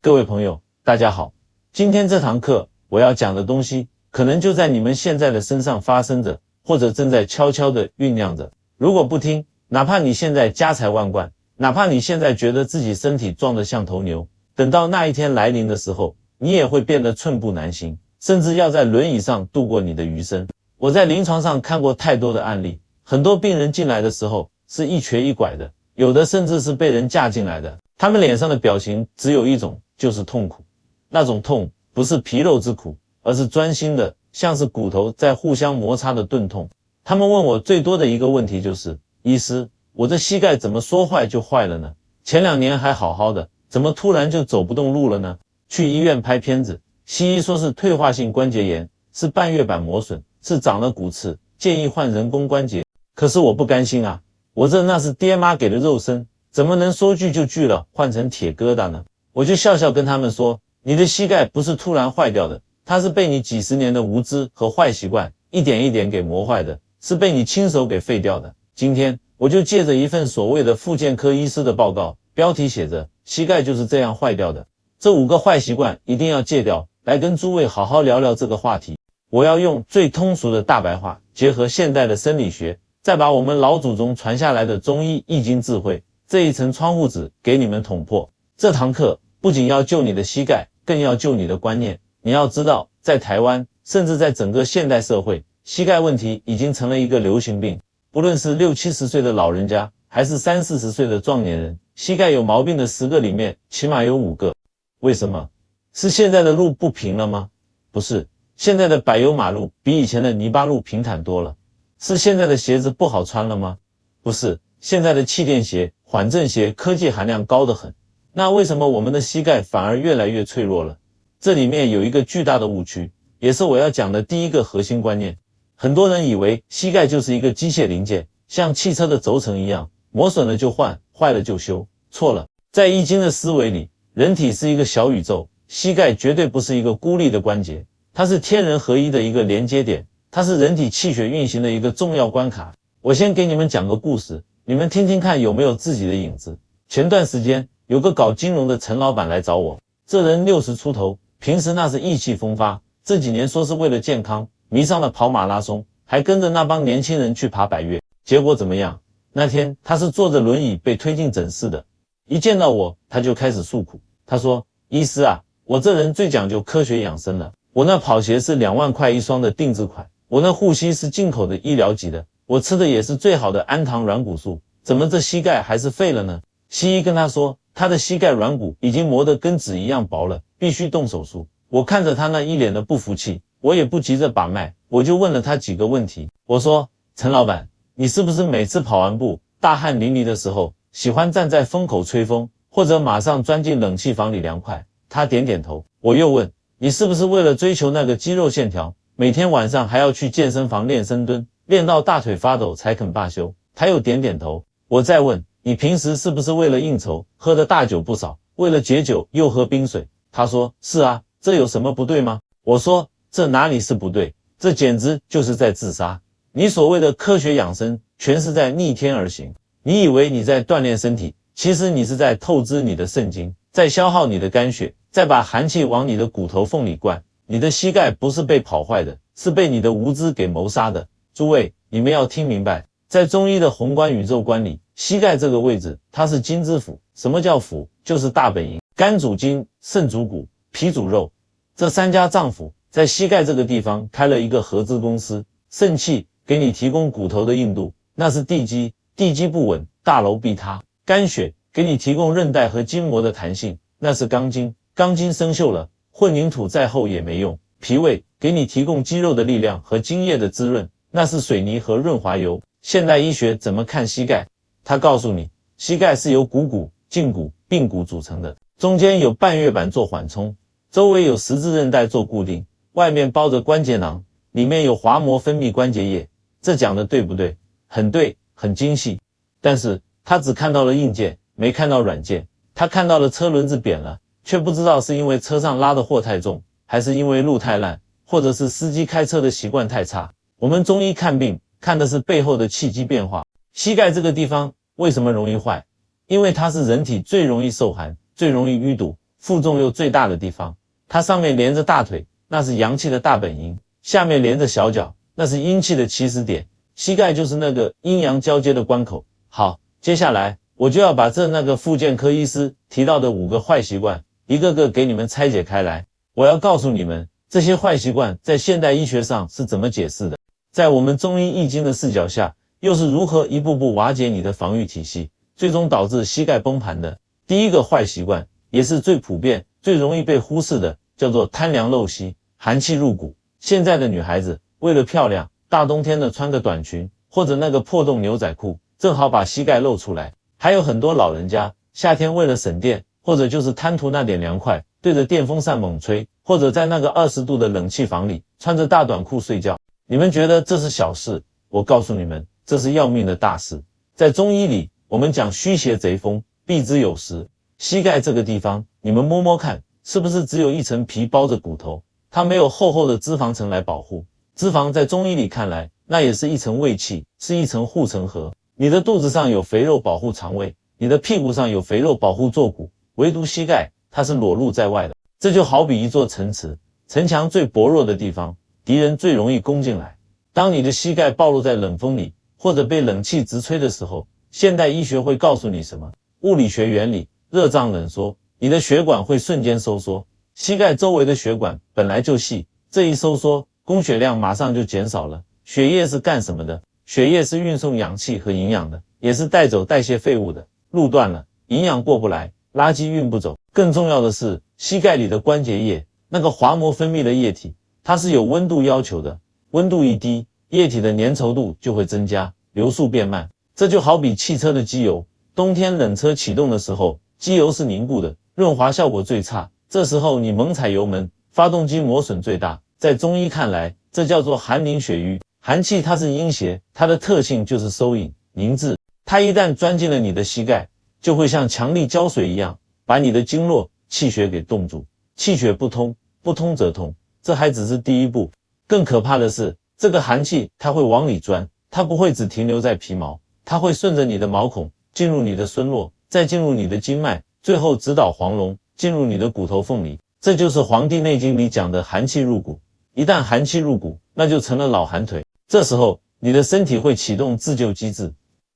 各位朋友，大家好。今天这堂课我要讲的东西，可能就在你们现在的身上发生着，或者正在悄悄地酝酿着。如果不听，哪怕你现在家财万贯，哪怕你现在觉得自己身体壮得像头牛，等到那一天来临的时候，你也会变得寸步难行，甚至要在轮椅上度过你的余生。我在临床上看过太多的案例，很多病人进来的时候是一瘸一拐的，有的甚至是被人架进来的，他们脸上的表情只有一种，就是痛苦。那种痛不是皮肉之苦，而是钻心的，像是骨头在互相摩擦的钝痛。他们问我最多的一个问题就是，医师，我这膝盖怎么说坏就坏了呢？前2年还好好的，怎么突然就走不动路了呢？去医院拍片子，西医说是退化性关节炎，是半月板磨损，是长了骨刺，建议换人工关节。可是我不甘心啊，我这那是爹妈给的肉身，怎么能说锯就锯了，换成铁疙瘩呢？我就笑笑跟他们说，你的膝盖不是突然坏掉的，它是被你几十年的无知和坏习惯一点一点给磨坏的，是被你亲手给废掉的。今天我就借着一份所谓的复健科医师的报告，标题写着膝盖就是这样坏掉的，这5个坏习惯一定要戒掉，来跟诸位好好聊聊这个话题。我要用最通俗的大白话，结合现代的生理学，再把我们老祖宗传下来的中医易经智慧这一层窗户纸给你们捅破。这堂课不仅要救你的膝盖，更要救你的观念。你要知道，在台湾，甚至在整个现代社会，膝盖问题已经成了一个流行病。不论是60、70岁的老人家，还是30、40岁的壮年人，膝盖有毛病的10个里面，起码有5个。为什么？是现在的路不平了吗？不是，现在的柏油马路比以前的泥巴路平坦多了。是现在的鞋子不好穿了吗？不是，现在的气垫鞋、缓震鞋科技含量高得很。那为什么我们的膝盖反而越来越脆弱了？这里面有一个巨大的误区，也是我要讲的第一个核心观念。很多人以为膝盖就是一个机械零件，像汽车的轴承一样，磨损了就换，坏了就修。错了，在易经的思维里，人体是一个小宇宙，膝盖绝对不是一个孤立的关节，它是天人合一的一个连接点，它是人体气血运行的一个重要关卡。我先给你们讲个故事，你们听听看有没有自己的影子。前段时间有个搞金融的陈老板来找我，这人60出头，平时那是意气风发，这几年说是为了健康，迷上了跑马拉松，还跟着那帮年轻人去爬百岳。结果怎么样？那天他是坐着轮椅被推进诊室的，一见到我他就开始诉苦。他说，医师啊，我这人最讲究科学养生了，我那跑鞋是2万块一双的定制款，我那护膝是进口的医疗级的，我吃的也是最好的氨糖软骨素，怎么这膝盖还是废了呢？西医跟他说，他的膝盖软骨已经磨得跟纸一样薄了，必须动手术。我看着他那一脸的不服气，我也不急着把脉，我就问了他几个问题。我说，陈老板，你是不是每次跑完步大汗淋漓的时候，喜欢站在风口吹风，或者马上钻进冷气房里凉快？他点点头。我又问，你是不是为了追求那个肌肉线条，每天晚上还要去健身房练深蹲，练到大腿发抖才肯罢休？他又点点头。我再问，你平时是不是为了应酬喝的大酒不少，为了解酒又喝冰水？他说，是啊，这有什么不对吗？我说，这哪里是不对，这简直就是在自杀。你所谓的科学养生全是在逆天而行，你以为你在锻炼身体，其实你是在透支你的肾精，在消耗你的肝血，在把寒气往你的骨头缝里灌。你的膝盖不是被跑坏的，是被你的无知给谋杀的。诸位，你们要听明白，在中医的宏观宇宙观里，膝盖这个位置它是金之府。什么叫府？就是大本营，肝主筋，肾主骨，脾主肉，这3家脏腑在膝盖这个地方开了一个合资公司。肾气给你提供骨头的硬度，那是地基，地基不稳，大楼必塌。肝血给你提供韧带和筋膜的弹性，那是钢筋，钢筋生锈了，混凝土再厚也没用。脾胃给你提供肌肉的力量和津液的滋润，那是水泥和润滑油。现代医学怎么看膝盖？他告诉你，膝盖是由股骨、胫骨、髌骨组成的，中间有半月板做缓冲，周围有十字韧带做固定，外面包着关节囊，里面有滑膜分泌关节液。这讲的对不对？很对，很精细。但是他只看到了硬件，没看到软件。他看到了车轮子扁了，却不知道是因为车上拉的货太重，还是因为路太烂，或者是司机开车的习惯太差。我们中医看病看的是背后的气机变化。膝盖这个地方为什么容易坏？因为它是人体最容易受寒、最容易淤堵、负重又最大的地方。它上面连着大腿，那是阳气的大本营，下面连着小脚，那是阴气的起始点，膝盖就是那个阴阳交接的关口。好，接下来我就要把那个复健科医师提到的5个坏习惯，一个个给你们拆解开来。我要告诉你们，这些坏习惯在现代医学上是怎么解释的，在我们中医易经的视角下，又是如何一步步瓦解你的防御体系，最终导致膝盖崩盘的。第一个坏习惯，也是最普遍、最容易被忽视的，叫做贪凉露膝，寒气入骨。现在的女孩子为了漂亮，大冬天的穿个短裙或者那个破洞牛仔裤，正好把膝盖露出来。还有很多老人家夏天为了省电，或者就是贪图那点凉快，对着电风扇猛吹，或者在那个20度的冷气房里穿着大短裤睡觉。你们觉得这是小事？我告诉你们，这是要命的大事。在中医里，我们讲虚邪贼风，避之有时。膝盖这个地方，你们摸摸看，是不是只有一层皮包着骨头？它没有厚厚的脂肪层来保护。脂肪在中医里看来，那也是一层卫气，是一层护城河。你的肚子上有肥肉保护肠胃，你的屁股上有肥肉保护坐骨，唯独膝盖，它是裸露在外的。这就好比一座城池，城墙最薄弱的地方，敌人最容易攻进来。当你的膝盖暴露在冷风里，或者被冷气直吹的时候，现代医学会告诉你什么？物理学原理，热胀冷缩，你的血管会瞬间收缩。膝盖周围的血管本来就细，这一收缩，供血量马上就减少了。血液是干什么的？血液是运送氧气和营养的，也是带走代谢废物的。路断了，营养过不来，垃圾运不走。更重要的是，膝盖里的关节液，那个滑膜分泌的液体，它是有温度要求的。温度一低，液体的粘稠度就会增加，流速变慢。这就好比汽车的机油，冬天冷车启动的时候，机油是凝固的，润滑效果最差。这时候你猛踩油门，发动机磨损最大。在中医看来，这叫做寒凝血瘀。寒气它是阴邪，它的特性就是收引、凝滞。它一旦钻进了你的膝盖，就会像强力胶水一样，把你的经络、气血给冻住。气血不通，不通则痛。这还只是第一步，更可怕的是，这个寒气它会往里钻，它不会只停留在皮毛，它会顺着你的毛孔进入你的孙络，再进入你的经脉，最后直捣黄龙，进入你的骨头缝里。这就是《黄帝内经》里讲的寒气入骨。一旦寒气入骨，那就成了老寒腿。这时候你的身体会启动自救机制。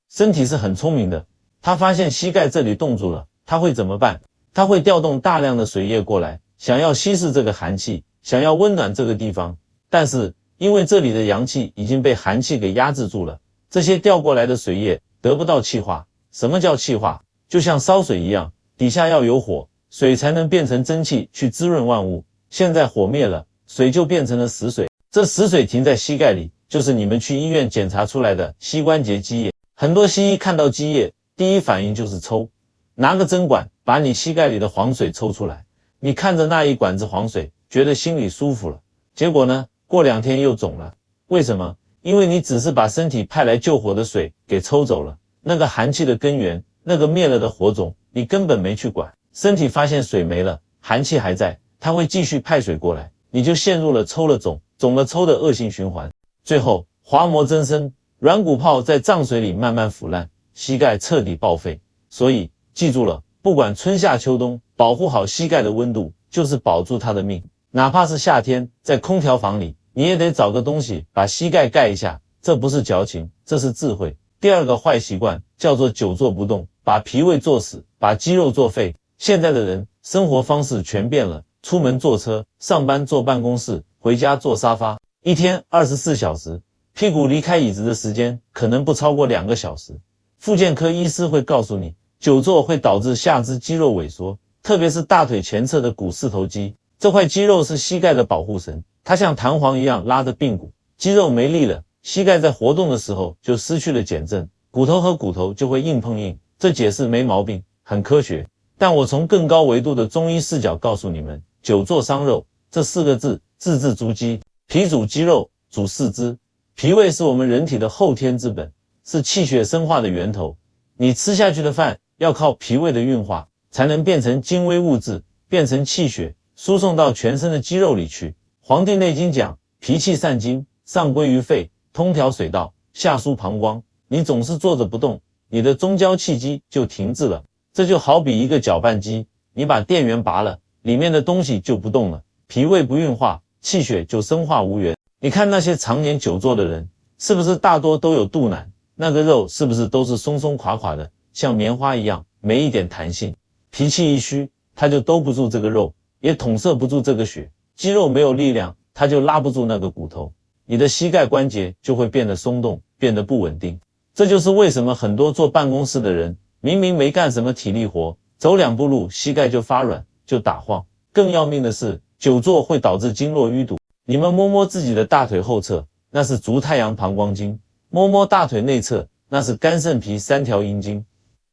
身体是很聪明的，它发现膝盖这里冻住了，它会怎么办？它会调动大量的水液过来，想要稀释这个寒气，想要温暖这个地方。但是因为这里的阳气已经被寒气给压制住了，这些调过来的水液得不到气化。什么叫气化？就像烧水一样，底下要有火，水才能变成真气去滋润万物。现在火灭了，水就变成了死水。这死水停在膝盖里，就是你们去医院检查出来的膝关节积液。很多西医看到积液，第一反应就是抽，拿个针管把你膝盖里的黄水抽出来。你看着那一管子黄水，觉得心里舒服了。结果呢，过2天又肿了。为什么？因为你只是把身体派来救火的水给抽走了，那个寒气的根源，那个灭了的火种，你根本没去管。身体发现水没了，寒气还在，它会继续派水过来，你就陷入了抽了肿，肿了抽的恶性循环。最后滑膜增生，软骨泡在脏水里慢慢腐烂，膝盖彻底报废。所以记住了，不管春夏秋冬，保护好膝盖的温度，就是保住它的命。哪怕是夏天在空调房里，你也得找个东西把膝盖盖一下，这不是矫情，这是智慧。第二个坏习惯叫做久坐不动，把脾胃做死，把肌肉做废。现在的人生活方式全变了，出门坐车，上班坐办公室，回家坐沙发，一天24小时，屁股离开椅子的时间可能不超过2个小时。复健科医师会告诉你，久坐会导致下肢肌肉萎缩，特别是大腿前侧的股四头肌。这块肌肉是膝盖的保护绳，它像弹簧一样拉着髌骨，肌肉没力了，膝盖在活动的时候就失去了减震，骨头和骨头就会硬碰硬。这解释没毛病，很科学。但我从更高维度的中医视角告诉你们，久坐伤肉，这4个字字字珠玑。脾主肌肉，主四肢。脾胃是我们人体的后天之本，是气血生化的源头。你吃下去的饭要靠脾胃的运化，才能变成精微物质，变成气血，输送到全身的肌肉里去。黄帝内经讲，脾气散精，上归于肺，通调水道，下输膀胱。你总是坐着不动，你的中焦气机就停滞了。这就好比一个搅拌机，你把电源拔了，里面的东西就不动了，脾胃不运化，气血就生化无源。你看那些常年久坐的人，是不是大多都有肚腩？那个肉是不是都是松松垮垮的，像棉花一样，没一点弹性？脾气一虚，它就兜不住这个肉，也统摄不住这个血，肌肉没有力量，它就拉不住那个骨头，你的膝盖关节就会变得松动，变得不稳定。这就是为什么很多坐办公室的人，明明没干什么体力活，走2步路膝盖就发软，就打晃。更要命的是，久坐会导致经络淤堵。你们摸摸自己的大腿后侧，那是足太阳膀胱经；摸摸大腿内侧，那是肝肾脾3条阴经。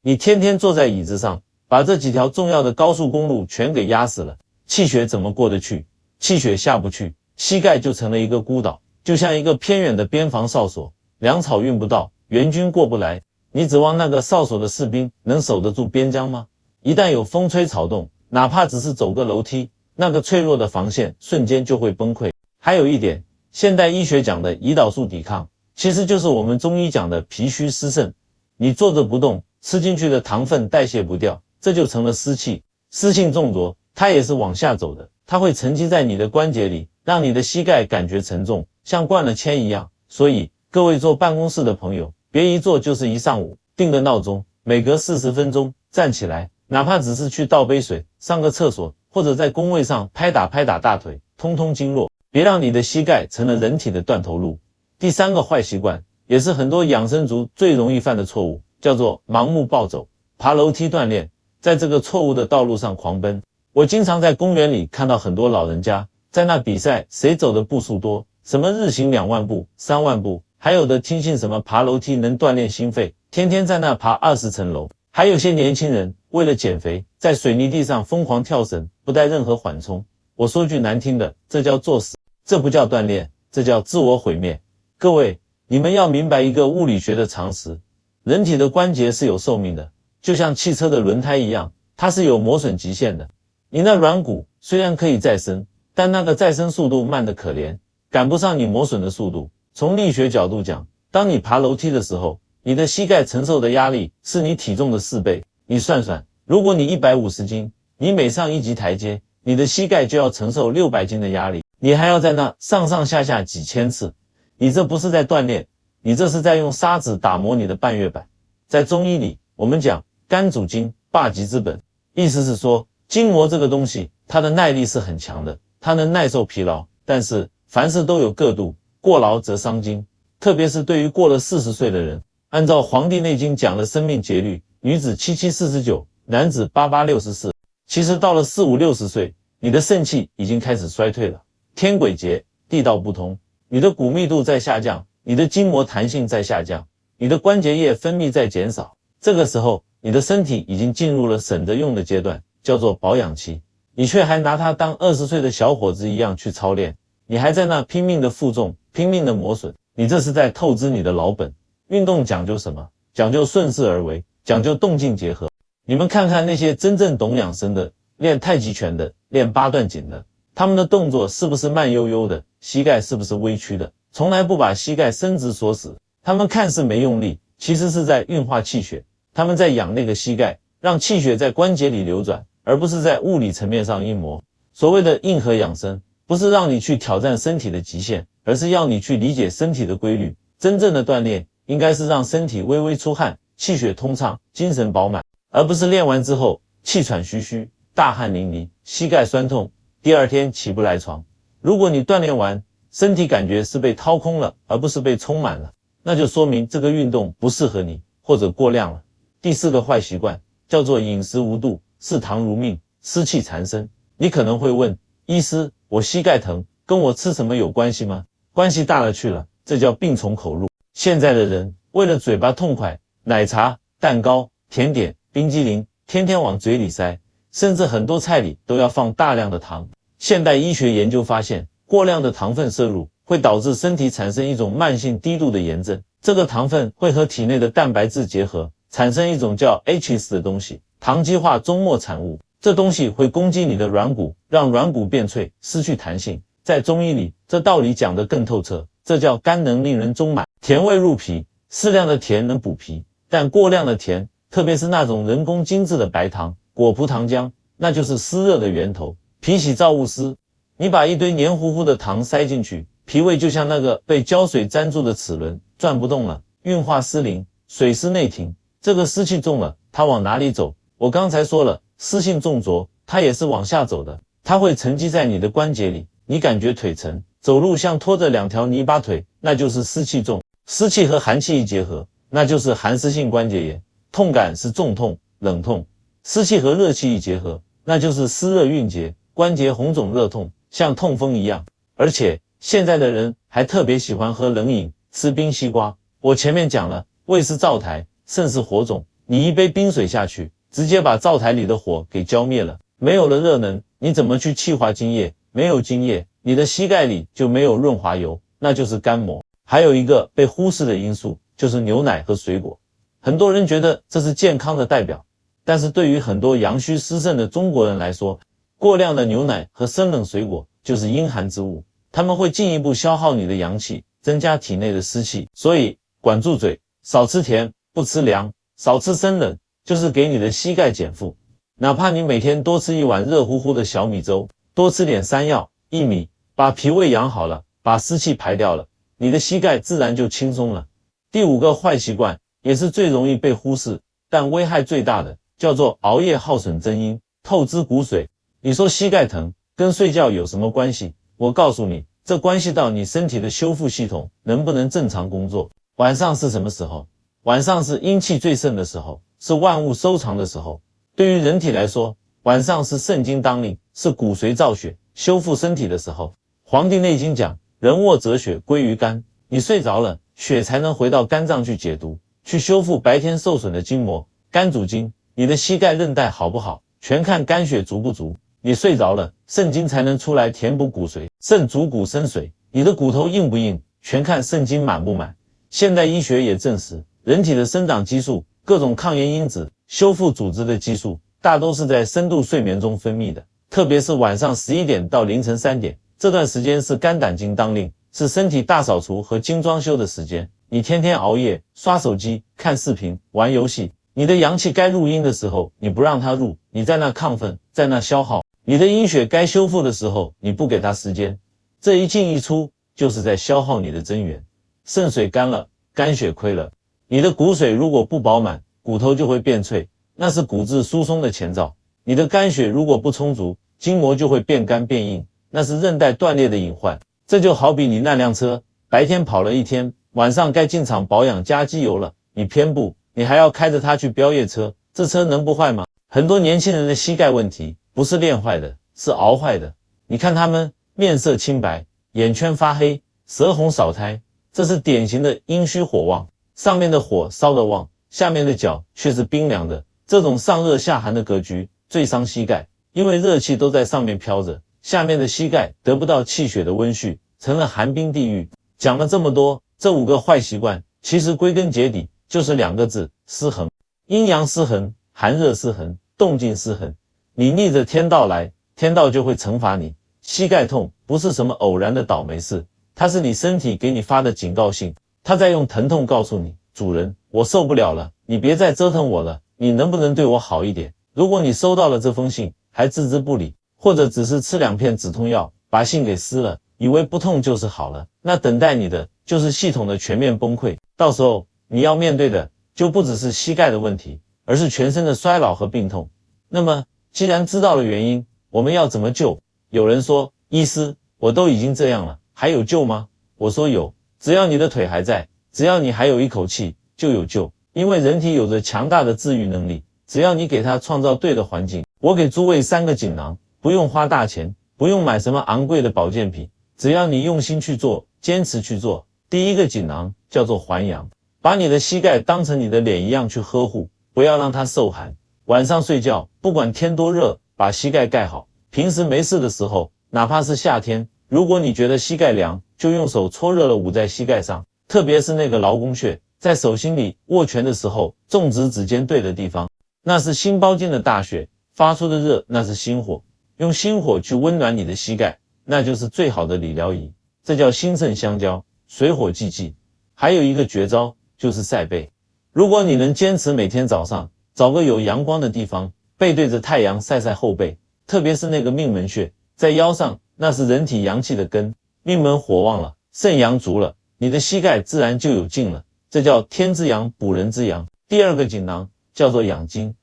你天天坐在椅子上，把这几条重要的高速公路全给压死了，气血怎么过得去？气血下不去，膝盖就成了一个孤岛，就像一个偏远的边防哨所，粮草运不到，援军过不来，你指望那个哨所的士兵能守得住边疆吗？一旦有风吹草动，哪怕只是走个楼梯，那个脆弱的防线瞬间就会崩溃。还有一点，现代医学讲的胰岛素抵抗，其实就是我们中医讲的脾虚湿盛。你坐着不动，吃进去的糖分代谢不掉，这就成了湿气。湿性重浊，它也是往下走的，它会沉积在你的关节里，让你的膝盖感觉沉重，像灌了铅一样。所以各位坐办公室的朋友，别一坐就是一上午，定个闹钟，每隔40分钟站起来，哪怕只是去倒杯水，上个厕所，或者在工位上拍打大腿，通通经络，别让你的膝盖成了人体的断头路。第3个坏习惯，也是很多养生族最容易犯的错误，叫做盲目暴走，爬楼梯锻炼，在这个错误的道路上狂奔。我经常在公园里看到很多老人家在那比赛谁走的步数多，什么日行2万步、3万步，还有的听信什么爬楼梯能锻炼心肺，天天在那爬20层楼。还有些年轻人为了减肥，在水泥地上疯狂跳绳，不带任何缓冲。我说句难听的，这叫作死，这不叫锻炼，这叫自我毁灭。各位，你们要明白一个物理学的常识，人体的关节是有寿命的，就像汽车的轮胎一样，它是有磨损极限的。你那软骨虽然可以再生，但那个再生速度慢得可怜，赶不上你磨损的速度。从力学角度讲，当你爬楼梯的时候，你的膝盖承受的压力是你体重的4倍。你算算，如果你150斤，你每上1级台阶，你的膝盖就要承受600斤的压力，你还要在那上上下下几千次。你这不是在锻炼，你这是在用砂纸打磨你的半月板。在中医里，我们讲肝主筋，霸极之本，意思是说，筋膜这个东西，它的耐力是很强的，它能耐受疲劳，但是凡事都有个度，过劳则伤筋。特别是对于过了40岁的人，按照《黄帝内经》讲的生命节律，女子77、49，男子88、64。其实到了45、60岁，你的肾气已经开始衰退了，天癸竭，地道不通，你的骨密度在下降，你的筋膜弹性在下降，你的关节液分泌在减少。这个时候，你的身体已经进入了省着用的阶段，叫做保养期。你却还拿它当20岁的小伙子一样去操练，你还在那拼命的负重，拼命的磨损，你这是在透支你的老本。运动讲究什么？讲究顺势而为，讲究动静结合。你们看看那些真正懂养生的，练太极拳的，练八段锦的，他们的动作是不是慢悠悠的？膝盖是不是微曲的？从来不把膝盖伸直锁死。他们看似没用力，其实是在运化气血，他们在养那个膝盖，让气血在关节里流转，而不是在物理层面上硬磨。所谓的硬核养生，不是让你去挑战身体的极限，而是要你去理解身体的规律。真正的锻炼应该是让身体微微出汗，气血通畅，精神饱满，而不是练完之后气喘吁吁，大汗淋漓，膝盖酸痛，第2天起不来床。如果你锻炼完，身体感觉是被掏空了，而不是被充满了，那就说明这个运动不适合你，或者过量了。第4个坏习惯叫做饮食无度，嗜糖如命，湿气缠身。你可能会问，医师，我膝盖疼，跟我吃什么有关系吗？关系大了去了，这叫病从口入。现在的人为了嘴巴痛快，奶茶、蛋糕、甜点、冰激凌天天往嘴里塞，甚至很多菜里都要放大量的糖。现代医学研究发现，过量的糖分摄入会导致身体产生一种慢性低度的炎症，这个糖分会和体内的蛋白质结合，产生一种叫 H 的东西，糖基化终末产物。这东西会攻击你的软骨，让软骨变脆，失去弹性。在中医里，这道理讲得更透彻，这叫甘能令人中满，甜味入脾。适量的甜能补脾，但过量的甜，特别是那种人工精制的白糖、果葡糖浆，那就是湿热的源头。脾喜造物湿，你把一堆黏糊糊的糖塞进去，脾胃就像那个被胶水粘住的齿轮，转不动了，运化失灵，水湿内停。这个湿气重了，它往哪里走？我刚才说了，湿性重浊，它也是往下走的，它会沉积在你的关节里，你感觉腿沉，走路像拖着两条泥巴腿，那就是湿气重。湿气和寒气一结合，那就是寒湿性关节炎，痛感是重痛、冷痛。湿气和热气一结合，那就是湿热蕴结，关节红肿热痛，像痛风一样。而且现在的人还特别喜欢喝冷饮，吃冰西瓜。我前面讲了，胃是灶台，肾是火种，你一杯冰水下去，直接把灶台里的火给浇灭了，没有了热能，你怎么去气化津液？没有津液，你的膝盖里就没有润滑油，那就是肝膜。还有一个被忽视的因素，就是牛奶和水果。很多人觉得这是健康的代表，但是对于很多阳虚湿盛的中国人来说，过量的牛奶和生冷水果就是阴寒之物，它们会进一步消耗你的阳气，增加体内的湿气。所以管住嘴，少吃甜，不吃凉，少吃生冷，就是给你的膝盖减负。哪怕你每天多吃一碗热乎乎的小米粥，多吃点山药、薏米，把脾胃养好了，把湿气排掉了，你的膝盖自然就轻松了。第五个坏习惯，也是最容易被忽视，但危害最大的，叫做熬夜耗损真阴，透支骨髓。你说膝盖疼跟睡觉有什么关系？我告诉你，这关系到你身体的修复系统能不能正常工作。晚上是什么时候？晚上是阴气最盛的时候，是万物收藏的时候。对于人体来说，晚上是肾经当令，是骨髓造血，修复身体的时候。黄帝内经讲，人卧则血归于肝，你睡着了，血才能回到肝脏去解毒，去修复白天受损的筋膜。肝主筋，你的膝盖韧带好不好，全看肝血足不足。你睡着了，肾精才能出来填补骨髓，肾主骨生水，你的骨头硬不硬，全看肾精满不满。现代医学也证实，人体的生长激素、各种抗炎因子、修复组织的激素，大都是在深度睡眠中分泌的，特别是晚上11点到凌晨3点，这段时间是肝胆经当令，是身体大扫除和精装修的时间。你天天熬夜、刷手机、看视频、玩游戏，你的阳气该入阴的时候，你不让它入，你在那亢奋，在那消耗。你的阴血该修复的时候，你不给它时间，这一进一出就是在消耗你的真元。肾水干了，肝血亏了，你的骨髓如果不饱满，骨头就会变脆，那是骨质疏松的前兆。你的肝血如果不充足，筋膜就会变干变硬，那是韧带断裂的隐患。这就好比你那辆车白天跑了一天，晚上该进厂保养加机油了，你偏不，你还要开着它去飙夜车，这车能不坏吗？很多年轻人的膝盖问题不是练坏的，是熬坏的。你看他们面色青白，眼圈发黑，舌红少苔，这是典型的阴虚火旺，上面的火烧得旺，下面的脚却是冰凉的。这种上热下寒的格局最伤膝盖，因为热气都在上面飘着，下面的膝盖得不到气血的温煦，成了寒冰地狱。讲了这么多，这5个坏习惯其实归根结底就是2个字：失衡。阴阳失衡，寒热失衡，动静失衡。你逆着天道来，天道就会惩罚你。膝盖痛不是什么偶然的倒霉事，它是你身体给你发的警告信，它在用疼痛告诉你，主人，我受不了了，你别再折腾我了，你能不能对我好一点？如果你收到了这封信还置之不理，或者只是吃2片止痛药把信给撕了，以为不痛就是好了，那等待你的就是系统的全面崩溃。到时候你要面对的就不只是膝盖的问题，而是全身的衰老和病痛。那么既然知道了原因，我们要怎么救？有人说，医师，我都已经这样了，还有救吗？我说有，只要你的腿还在，只要你还有一口气，就有救。因为人体有着强大的治愈能力，只要你给它创造对的环境。我给诸位3个锦囊，不用花大钱，不用买什么昂贵的保健品，只要你用心去做，坚持去做。第1个锦囊叫做还阳，把你的膝盖当成你的脸一样去呵护，不要让它受寒。晚上睡觉，不管天多热，把膝盖盖好。平时没事的时候，哪怕是夏天，如果你觉得膝盖凉，就用手搓热了捂在膝盖上，特别是那个劳宫穴，在手心里握拳的时候，中指指尖对的地方，那是心包经的大穴，发出的热那是心火，用心火去温暖你的膝盖，那就是最好的理疗仪。这叫心肾相交，水火既济。还有一个绝招，就是晒背。如果你能坚持每天早上找个有阳光的地方，背对着太阳晒晒后背，特别是那个命门穴，在腰上，那是人体阳气的根，命门火旺了，肾阳足了，你的膝盖自然就有劲了，这叫天之阳补人之阳。第二个锦囊叫做养筋，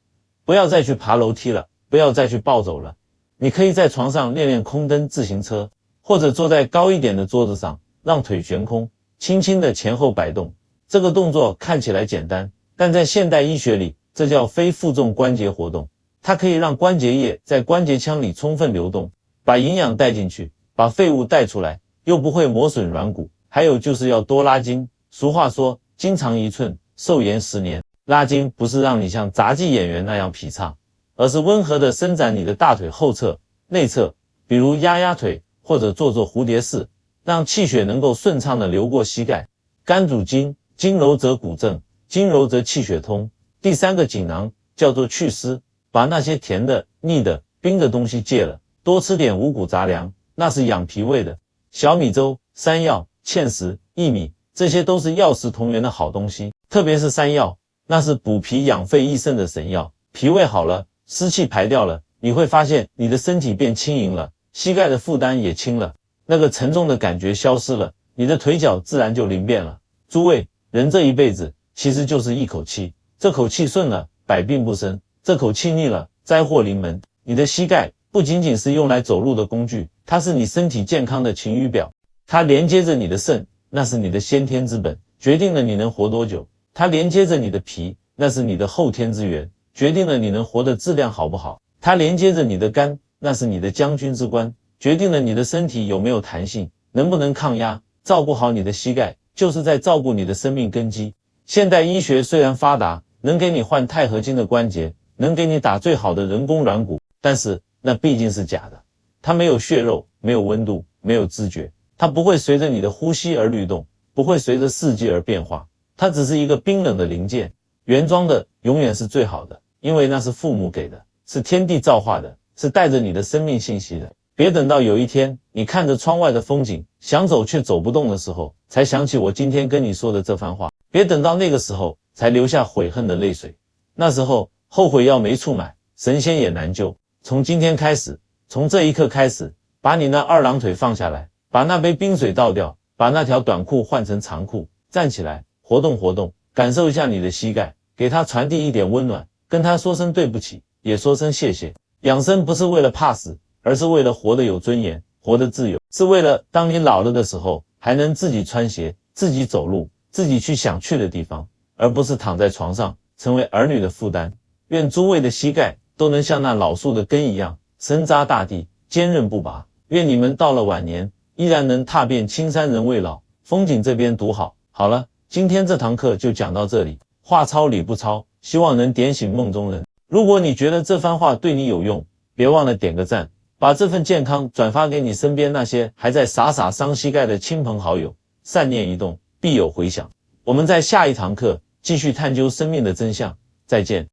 不要再去爬楼梯了，不要再去暴走了，你可以在床上练练空蹬自行车，或者坐在高一点的桌子上，让腿悬空，轻轻的前后摆动。这个动作看起来简单，但在现代医学里，这叫非负重关节活动，它可以让关节液在关节腔里充分流动，把营养带进去，把废物带出来，又不会磨损软骨。还有就是要多拉筋，俗话说筋长1寸，寿延10年。拉筋不是让你像杂技演员那样劈叉，而是温和地伸展你的大腿后侧、内侧，比如压压腿或者做做蝴蝶式，让气血能够顺畅地流过膝盖。肝主筋，筋柔则骨正，筋柔则气血通。第三个锦囊叫做祛湿，把那些甜的、腻的、冰的东西戒了，多吃点五谷杂粮，那是养脾胃的。小米粥、山药、芡实、薏米，这些都是药食同源的好东西，特别是山药，那是补脾养肺益肾的神药。脾胃好了，湿气排掉了，你会发现你的身体变轻盈了，膝盖的负担也轻了，那个沉重的感觉消失了，你的腿脚自然就灵便了。诸位，人这一辈子其实就是一口气，这口气顺了，百病不生；这口气逆了，灾祸临门。你的膝盖不仅仅是用来走路的工具，它是你身体健康的晴雨表，它连接着你的肾，那是你的先天之本，决定了你能活多久；它连接着你的脾，那是你的后天之源，决定了你能活的质量好不好；它连接着你的肝，那是你的将军之官，决定了你的身体有没有弹性，能不能抗压。照顾好你的膝盖，就是在照顾你的生命根基。现代医学虽然发达，能给你换钛合金的关节，能给你打最好的人工软骨，但是那毕竟是假的，它没有血肉，没有温度，没有知觉，它不会随着你的呼吸而律动，不会随着四季而变化，它只是一个冰冷的零件。原装的永远是最好的，因为那是父母给的，是天地造化的，是带着你的生命信息的。别等到有一天你看着窗外的风景，想走却走不动的时候，才想起我今天跟你说的这番话。别等到那个时候才留下悔恨的泪水，那时候后悔药没处买，神仙也难救。从今天开始，从这一刻开始，把你那二郎腿放下来，把那杯冰水倒掉，把那条短裤换成长裤，站起来活动活动，感受一下你的膝盖，给它传递一点温暖，跟它说声对不起，也说声谢谢。养生不是为了怕死，而是为了活得有尊严，活得自由，是为了当你老了的时候还能自己穿鞋，自己走路，自己去想去的地方，而不是躺在床上成为儿女的负担。愿诸位的膝盖都能像那老树的根一样深扎大地，坚韧不拔。愿你们到了晚年依然能踏遍青山人未老，风景这边独好。好了，今天这堂课就讲到这里，话糙理不糙，希望能点醒梦中人。如果你觉得这番话对你有用，别忘了点个赞，把这份健康转发给你身边那些还在傻傻伤膝盖的亲朋好友，善念一动，必有回响。我们在下一堂课继续探究生命的真相，再见。